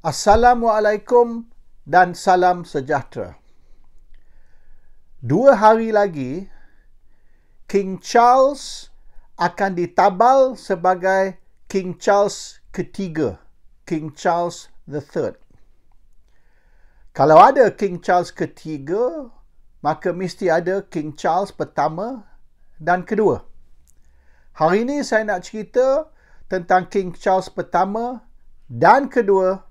Assalamualaikum dan salam sejahtera. 2 hari lagi, King Charles akan ditabal sebagai King Charles ketiga, King Charles III. Kalau ada King Charles ketiga, maka mesti ada King Charles pertama dan kedua. Hari ini saya nak cerita tentang King Charles pertama dan kedua,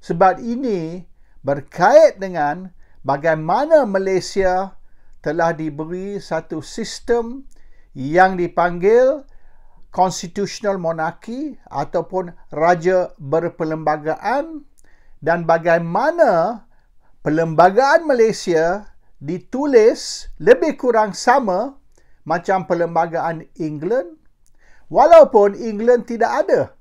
sebab ini berkait dengan bagaimana Malaysia telah diberi satu sistem yang dipanggil constitutional monarchy ataupun raja berperlembagaan, dan bagaimana perlembagaan Malaysia ditulis lebih kurang sama macam perlembagaan England, walaupun England tidak ada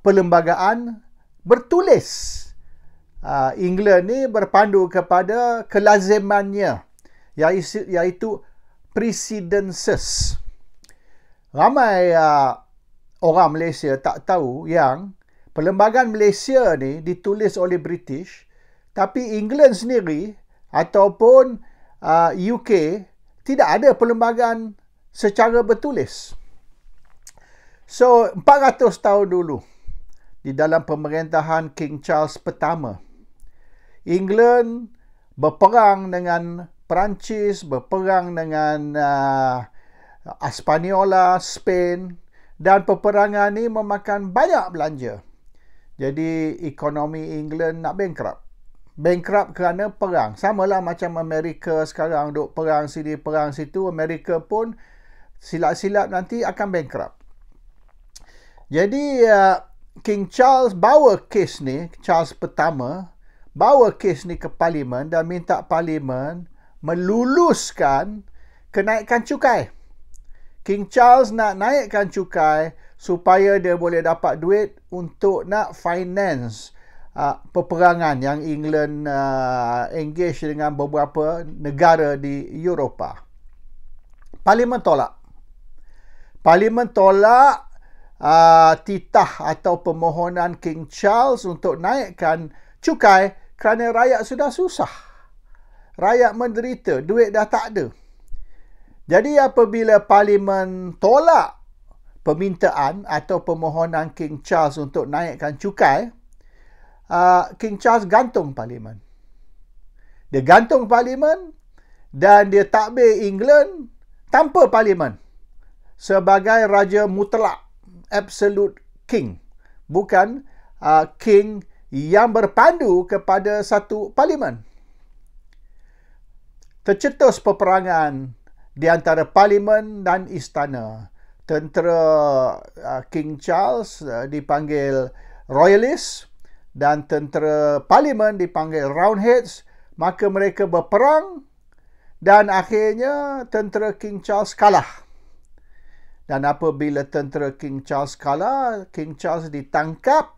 perlembagaan bertulis. England ni berpandu kepada kelazimannya, iaitu precedences. Ramai orang Malaysia tak tahu yang perlembagaan Malaysia ni ditulis oleh British, tapi England sendiri ataupun UK tidak ada perlembagaan secara bertulis. So, 400 tahun dulu, di dalam pemerintahan King Charles pertama, England berperang dengan Perancis, berperang dengan Hispaniola, Spain, dan peperangan ni memakan banyak belanja. Jadi ekonomi England nak bankrupt. Bankrupt kerana perang. Samalah macam Amerika sekarang duk perang sini, perang situ. Amerika pun silap-silap nanti akan bankrupt. Jadi King Charles bawa kes ni, Charles pertama, bawa kes ni ke Parlimen dan minta Parlimen meluluskan kenaikan cukai. King Charles nak naikkan cukai supaya dia boleh dapat duit untuk nak finance peperangan yang England engage dengan beberapa negara di Eropah. Parlimen tolak. Parlimen tolak titah atau permohonan King Charles untuk naikkan cukai kerana rakyat sudah susah. Rakyat menderita, duit dah tak ada. Jadi apabila Parlimen tolak permintaan atau permohonan King Charles untuk naikkan cukai, King Charles gantung Parlimen. Dia gantung Parlimen dan dia takbir England tanpa Parlimen sebagai raja mutlak, absolute king, bukan king yang berpandu kepada satu parlimen. Tercetus peperangan di antara parlimen dan istana. Tentera King Charles dipanggil Royalists dan tentera parlimen dipanggil Roundheads. Maka mereka berperang dan akhirnya tentera King Charles kalah. Dan apabila tentera King Charles kalah, King Charles ditangkap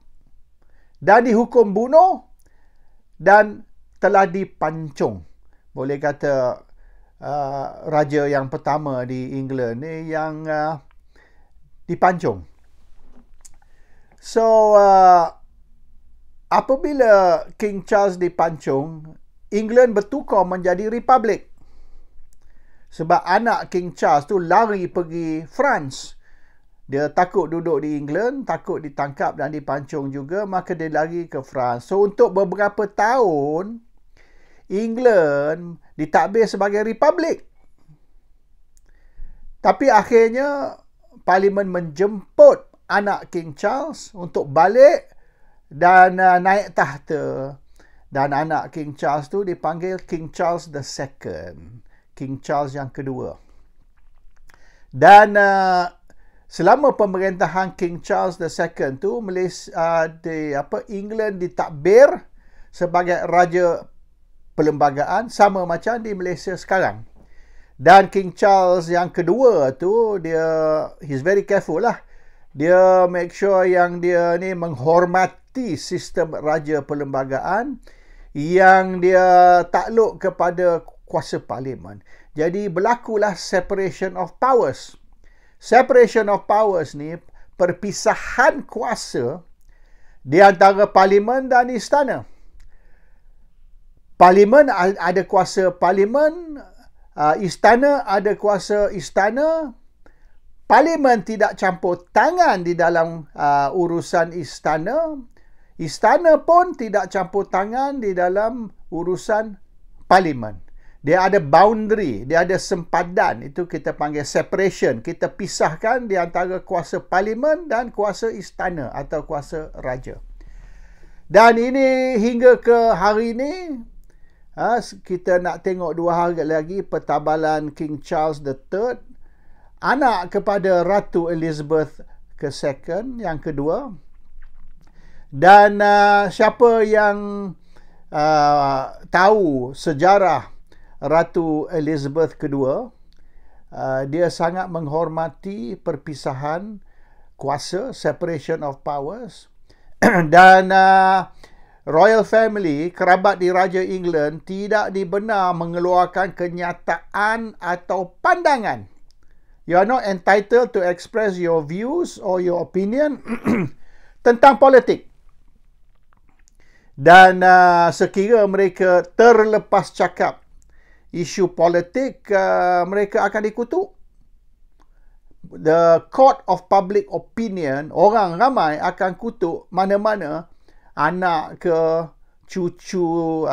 dan dihukum bunuh dan telah dipancung. Boleh kata raja yang pertama di England ni yang dipancung. So, apabila King Charles dipancung, England bertukar menjadi republik. Sebab anak King Charles tu lari pergi France. Dia takut duduk di England, takut ditangkap dan dipancung juga, maka dia lari ke France. So, untuk beberapa tahun, England ditadbir sebagai republik. Tapi akhirnya, Parlimen menjemput anak King Charles untuk balik dan naik tahta. Dan anak King Charles tu dipanggil King Charles II. King Charles yang kedua. Dan selama pemerintahan King Charles II tu, England ditadbir sebagai raja perlembagaan sama macam di Malaysia sekarang. Dan King Charles yang kedua tu, he's very careful lah. Dia make sure yang dia ni menghormati sistem raja perlembagaan, yang dia takluk kepada kuasa parlimen. Jadi berlakulah separation of powers. Separation of powers ni perpisahan kuasa di antara parlimen dan istana. Parlimen ada kuasa parlimen, istana ada kuasa istana. Parlimen tidak campur tangan di dalam urusan istana. Istana pun tidak campur tangan di dalam urusan parlimen. Dia ada boundary, dia ada sempadan. Itu kita panggil separation. Kita pisahkan di antara kuasa parlimen dan kuasa istana atau kuasa raja. Dan ini hingga ke hari ini, kita nak tengok 2 hari lagi pertabalan King Charles III, anak kepada Ratu Elizabeth II yang kedua. Dan siapa yang tahu sejarah Ratu Elizabeth II, dia sangat menghormati perpisahan kuasa, separation of powers. Dan royal family, kerabat diraja England, tidak dibenar mengeluarkan kenyataan atau pandangan. You are not entitled to express your views or your opinion tentang politik. Dan sekira mereka terlepas cakap isu politik, mereka akan dikutuk. The court of public opinion, orang ramai akan kutuk mana-mana anak ke, cucu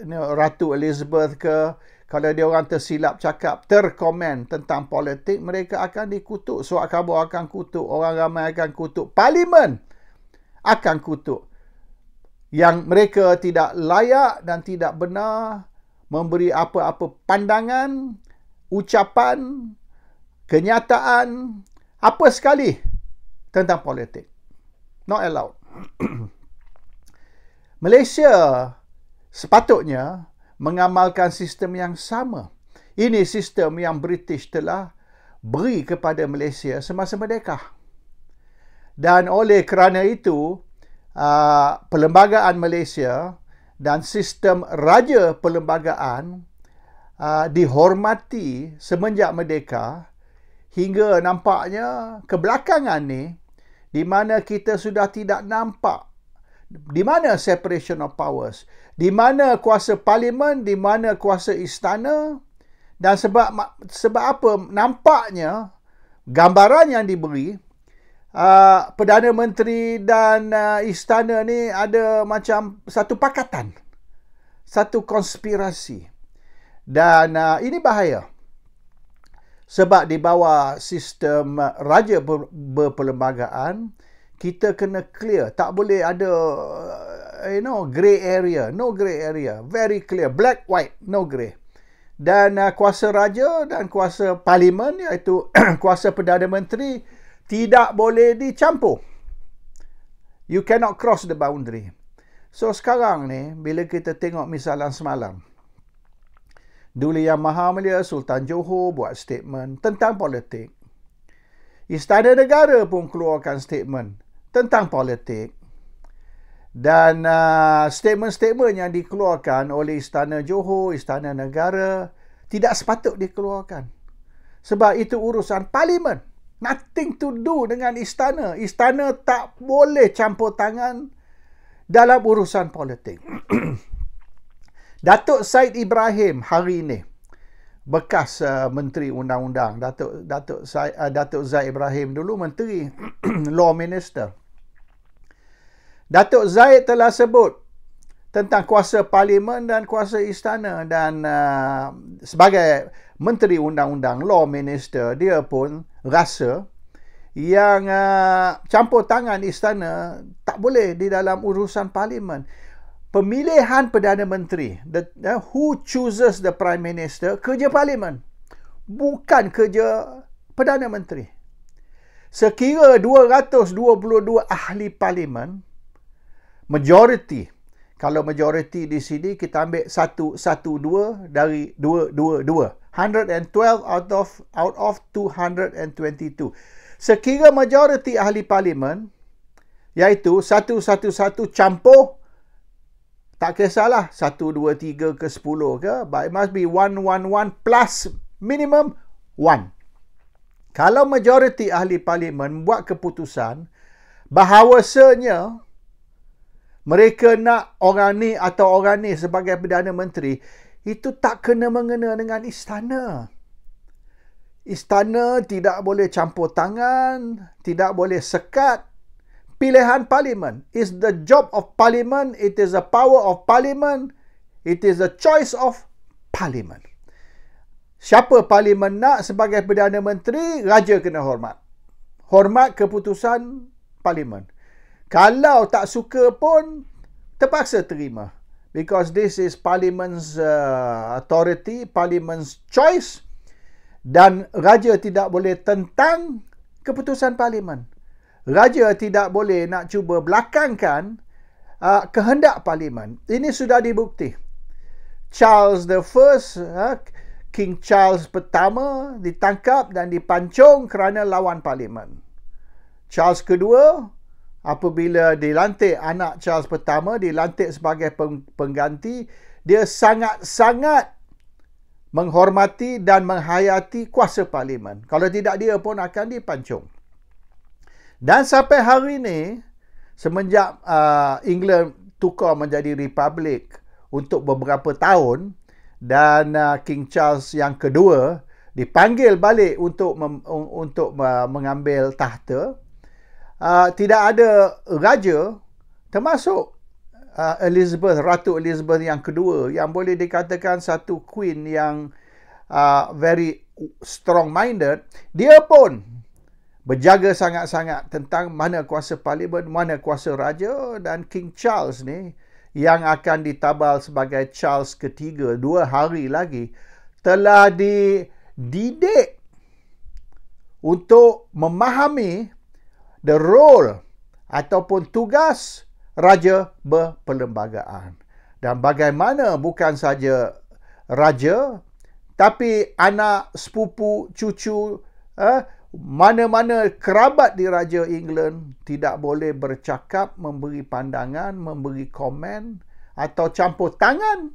Ratu Elizabeth ke. Kalau dia orang tersilap cakap, terkomen tentang politik, mereka akan dikutuk. Surat khabar akan kutuk, orang ramai akan kutuk, parlimen akan kutuk. Yang mereka tidak layak dan tidak benar memberi apa-apa pandangan, ucapan, kenyataan, apa sekali tentang politik. Not allowed. Malaysia sepatutnya mengamalkan sistem yang sama. Ini sistem yang British telah beri kepada Malaysia semasa merdeka. Dan oleh kerana itu, perlembagaan Malaysia dan sistem raja perlembagaan dihormati semenjak merdeka hingga nampaknya kebelakangan ni, di mana kita sudah tidak nampak di mana separation of powers, di mana kuasa parlimen, di mana kuasa istana. Dan sebab apa? Nampaknya gambaran yang diberi, Perdana Menteri dan istana ni ada macam satu pakatan, satu konspirasi. Dan ini bahaya. Sebab di bawah sistem raja berperlembagaan, kita kena clear. Tak boleh ada, grey area. No grey area. Very clear. Black, white. No grey. Dan kuasa raja dan kuasa parlimen, iaitu kuasa Perdana Menteri, tidak boleh dicampur. You cannot cross the boundary. So sekarang ni, bila kita tengok misalan semalam, Duli Yang Maha Mulia Sultan Johor buat statement tentang politik. Istana Negara pun keluarkan statement tentang politik. Dan statement-statement yang dikeluarkan oleh Istana Johor, Istana Negara, tidak sepatut dikeluarkan. Sebab itu urusan parlimen. Nothing to do dengan istana. Istana tak boleh campur tangan dalam urusan politik. Datuk Said Ibrahim hari ini, bekas Menteri Undang-Undang, Datuk Zaid Ibrahim dulu Menteri Law Minister. Datuk Zaid telah sebut tentang kuasa parlimen dan kuasa istana, dan sebagai Menteri Undang-Undang, Law Minister, dia pun rasa yang campur tangan istana tak boleh di dalam urusan parlimen. Pemilihan Perdana Menteri, who chooses the Prime Minister, kerja parlimen, bukan kerja Perdana Menteri. Sekira 222 ahli parlimen, majority, kalau majority di sini kita ambil 112 dari 222, 112 out of 222. Sekira majority ahli parlimen, iaitu 111 campur, tak kisahlah 1, 2, 3 ke 10 ke, but it must be 111 plus minimum 1. Kalau majority ahli parlimen buat keputusan bahawasanya mereka nak orang ni atau orang ni sebagai Perdana Menteri, itu tak kena-mengena dengan istana. Istana tidak boleh campur tangan, tidak boleh sekat. Pilihan Parlimen is the job of Parlimen, it is the power of Parlimen, it is the choice of Parlimen. Siapa Parlimen nak sebagai Perdana Menteri, Raja kena hormat. Hormat keputusan Parlimen. Kalau tak suka pun, terpaksa terima. Because this is Parliament's authority, Parliament's choice. Dan Raja tidak boleh tentang keputusan Parlimen. Raja tidak boleh nak cuba belakangkan kehendak Parlimen. Ini sudah dibukti. Charles I, King Charles pertama ditangkap dan dipancung kerana lawan Parlimen. Charles kedua, apabila dilantik anak Charles pertama, dilantik sebagai pengganti, dia sangat-sangat menghormati dan menghayati kuasa Parlimen. Kalau tidak, dia pun akan dipancung. Dan sampai hari ini, semenjak England tukar menjadi republik untuk beberapa tahun, dan King Charles yang kedua dipanggil balik untuk mengambil tahta, tidak ada raja, termasuk Ratu Elizabeth yang kedua, yang boleh dikatakan satu queen yang very strong-minded. Dia pun berjaga sangat-sangat tentang mana kuasa Parlimen, mana kuasa raja. Dan King Charles ni, yang akan ditabal sebagai Charles ketiga 2 hari lagi, telah dididik untuk memahami the role ataupun tugas raja berperlembagaan. Dan bagaimana bukan saja raja, tapi anak, sepupu, cucu, mana-mana kerabat di Raja England tidak boleh bercakap, memberi pandangan, memberi komen atau campur tangan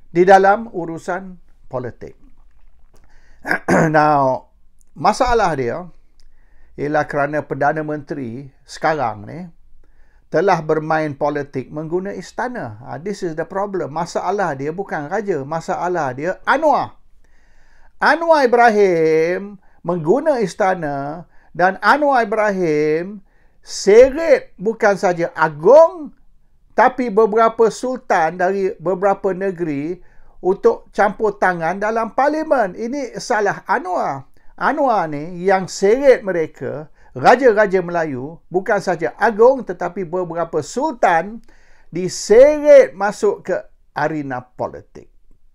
di dalam urusan politik. Now, masalah dia ialah kerana Perdana Menteri sekarang ni telah bermain politik mengguna istana. This is the problem. Masalah dia bukan raja. Masalah dia Anwar. Anwar Ibrahim mengguna istana, dan Anwar Ibrahim seret bukan saja agung, tapi beberapa sultan dari beberapa negeri untuk campur tangan dalam Parlimen. Ini salah Anwar. Anwar ni yang seret mereka, raja-raja Melayu, bukan saja agung tetapi beberapa sultan, diseret masuk ke arena politik.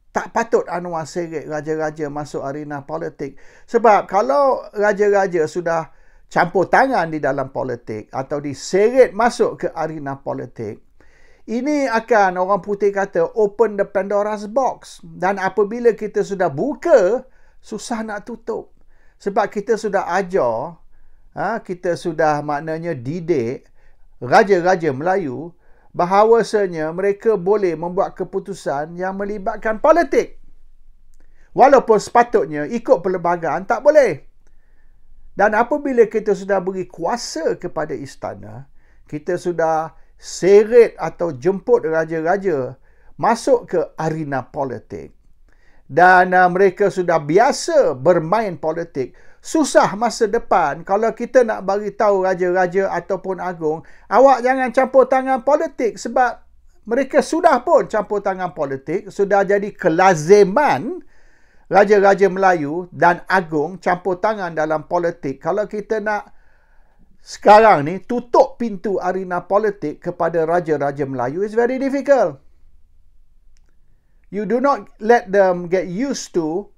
Tak patut Anwar seret raja-raja masuk arena politik. Sebab kalau raja-raja sudah campur tangan di dalam politik atau diseret masuk ke arena politik, ini akan, orang putih kata, open the Pandora's box. Dan apabila kita sudah buka, susah nak tutup. Sebab kita sudah ajar, kita sudah maknanya didik raja-raja Melayu bahawasanya mereka boleh membuat keputusan yang melibatkan politik. Walaupun sepatutnya ikut perlembagaan, tak boleh. Dan apabila kita sudah beri kuasa kepada istana, kita sudah seret atau jemput raja-raja masuk ke arena politik, dan mereka sudah biasa bermain politik, susah masa depan kalau kita nak bagi tahu raja-raja ataupun agung, awak jangan campur tangan politik, sebab mereka sudah pun campur tangan politik. Sudah jadi kelaziman raja-raja Melayu dan agung campur tangan dalam politik. Kalau kita nak sekarang ni tutup pintu arena politik kepada raja-raja Melayu, is very difficult. You do not let them get used to,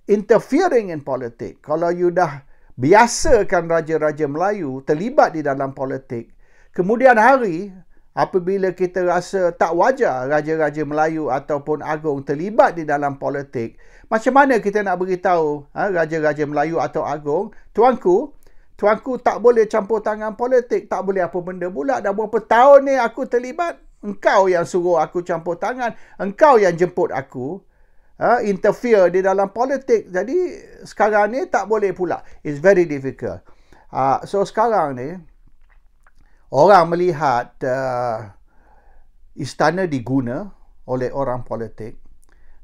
interfering in politik. Kalau you dah biasakan raja-raja Melayu terlibat di dalam politik, kemudian hari apabila kita rasa tak wajar raja-raja Melayu ataupun agung terlibat di dalam politik, macam mana kita nak beritahu raja-raja Melayu atau agung, tuanku tak boleh campur tangan politik, tak boleh apa benda pula. Dah berapa tahun ni aku terlibat, engkau yang suruh aku campur tangan, engkau yang jemput aku interfere di dalam politik. Jadi sekarang ni tak boleh pula. It's very difficult. So sekarang ni orang melihat istana diguna oleh orang politik,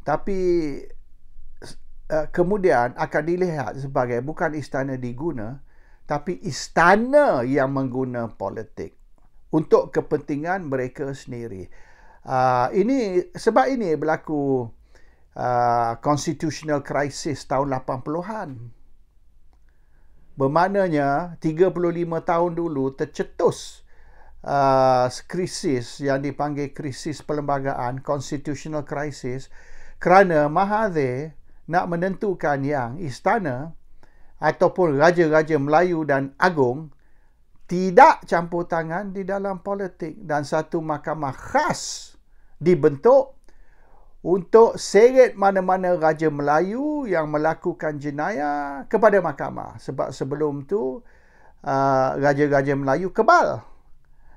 tapi kemudian akan dilihat sebagai bukan istana diguna, tapi istana yang mengguna politik untuk kepentingan mereka sendiri. Sebab ini berlaku constitutional crisis tahun 80-an. Bermaknanya 35 tahun dulu tercetus krisis yang dipanggil krisis perlembagaan, constitutional crisis, kerana Mahathir nak menentukan yang istana ataupun raja-raja Melayu dan Agong tidak campur tangan di dalam politik, dan satu mahkamah khas dibentuk untuk seret mana-mana raja Melayu yang melakukan jenayah kepada mahkamah. Sebab sebelum tu raja-raja Melayu kebal.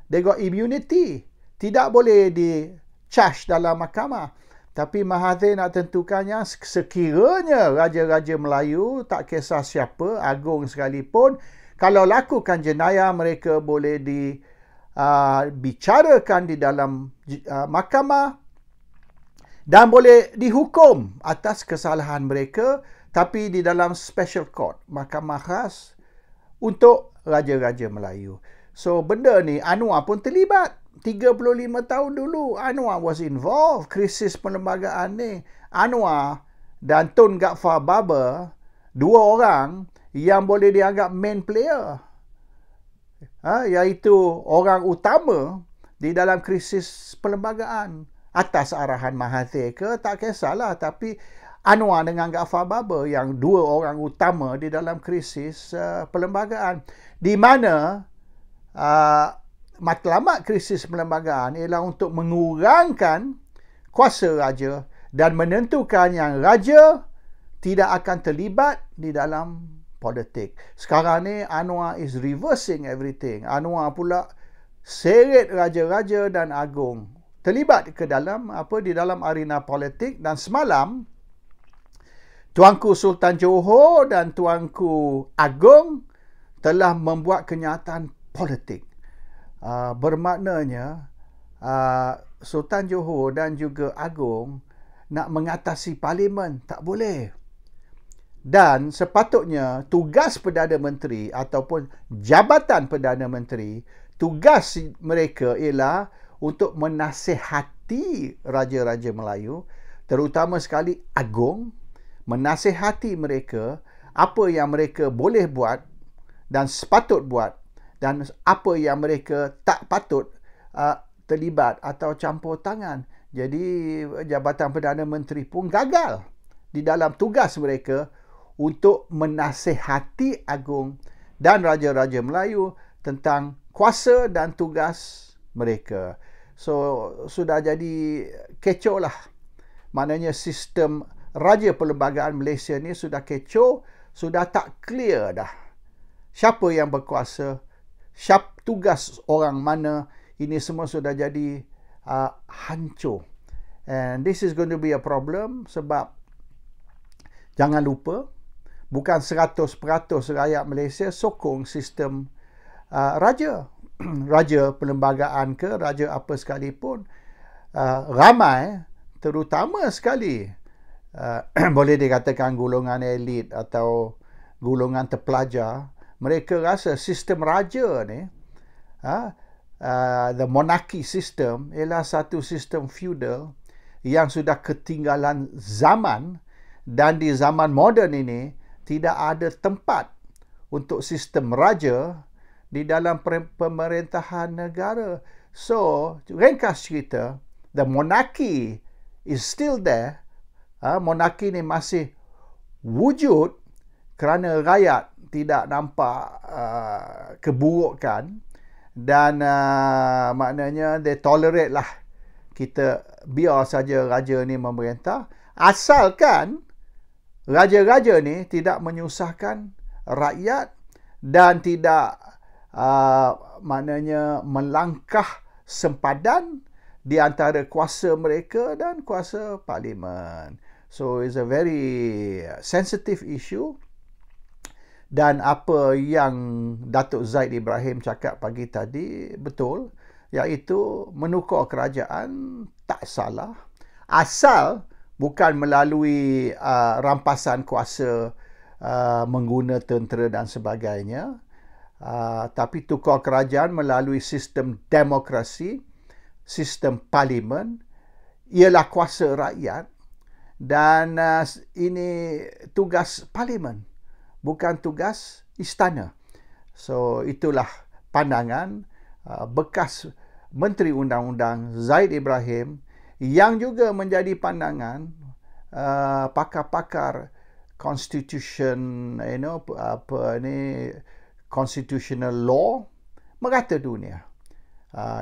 They got immunity. Tidak boleh di-charge dalam mahkamah. Tapi Mahathir nak tentukannya sekiranya raja-raja Melayu, tak kisah siapa, Agong sekalipun, kalau lakukan jenayah, mereka boleh dibicarakan di dalam mahkamah dan boleh dihukum atas kesalahan mereka, tapi di dalam special court, mahkamah khas untuk raja-raja Melayu. So benda ni Anwar pun terlibat. 35 tahun dulu Anwar was involved. Krisis perlembagaan ni, Anwar dan Tun Ghaffar Baber, dua orang yang boleh dianggap main player, iaitu orang utama di dalam krisis perlembagaan. Atas arahan Mahathir ke, tak kisahlah, tapi Anwar dengan Ghaffar Baber yang dua orang utama di dalam krisis perlembagaan, di mana matlamat krisis perlembagaan ialah untuk mengurangkan kuasa raja dan menentukan yang raja tidak akan terlibat di dalam politik. Sekarang ni Anwar is reversing everything. Anwar pula seret raja-raja dan Agong terlibat ke dalam di dalam arena politik, dan semalam Tuanku Sultan Johor dan Tuanku Agong telah membuat kenyataan politik. Bermaknanya Sultan Johor dan juga Agong nak mengatasi parlimen, tak boleh. Dan sepatutnya tugas Perdana Menteri ataupun Jabatan Perdana Menteri, tugas mereka ialah untuk menasihati raja-raja Melayu, terutama sekali Agong, menasihati mereka apa yang mereka boleh buat dan sepatut buat, dan apa yang mereka tak patut terlibat atau campur tangan. Jadi Jabatan Perdana Menteri pun gagal di dalam tugas mereka untuk menasihati Agong dan raja-raja Melayu tentang kuasa dan tugas mereka. So sudah jadi kecoh lah. Maknanya sistem raja perlembagaan Malaysia ni sudah kecoh, sudah tak clear dah. Siapa yang berkuasa, tugas orang mana, ini semua sudah jadi hancur. And this is going to be a problem sebab jangan lupa, bukan 100% rakyat Malaysia sokong sistem raja. Raja perlembagaan ke, raja apa sekalipun. Ramai, terutama sekali, boleh dikatakan golongan elit atau golongan terpelajar, mereka rasa sistem raja ni, the monarchy system, ialah satu sistem feudal yang sudah ketinggalan zaman, dan di zaman moden ini tidak ada tempat untuk sistem raja di dalam pemerintahan negara. So, ringkas cerita, the monarchy is still there. Monarki ni masih wujud kerana rakyat tidak nampak keburukan, dan maknanya they tolerate lah, kita biar saja raja ni memerintah, asalkan raja-raja ni tidak menyusahkan rakyat dan tidak maknanya melangkah sempadan di antara kuasa mereka dan kuasa parlimen. So it's a very sensitive issue. Dan apa yang Datuk Zaid Ibrahim cakap pagi tadi betul, iaitu menukar kerajaan tak salah, asal bukan melalui rampasan kuasa mengguna tentera dan sebagainya, tapi tukar kerajaan melalui sistem demokrasi, sistem parlimen, ialah kuasa rakyat, dan ini tugas parlimen, bukan tugas istana. So itulah pandangan bekas Menteri Undang-Undang Zaid Ibrahim, yang juga menjadi pandangan pakar-pakar constitution, constitutional law merata dunia.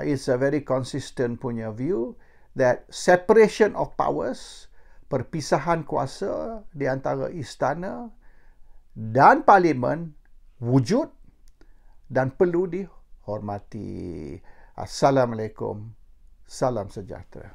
It's a very consistent punya view that separation of powers, perpisahan kuasa di antara istana dan parlimen wujud dan perlu dihormati. Assalamualaikum. Salam sejahtera.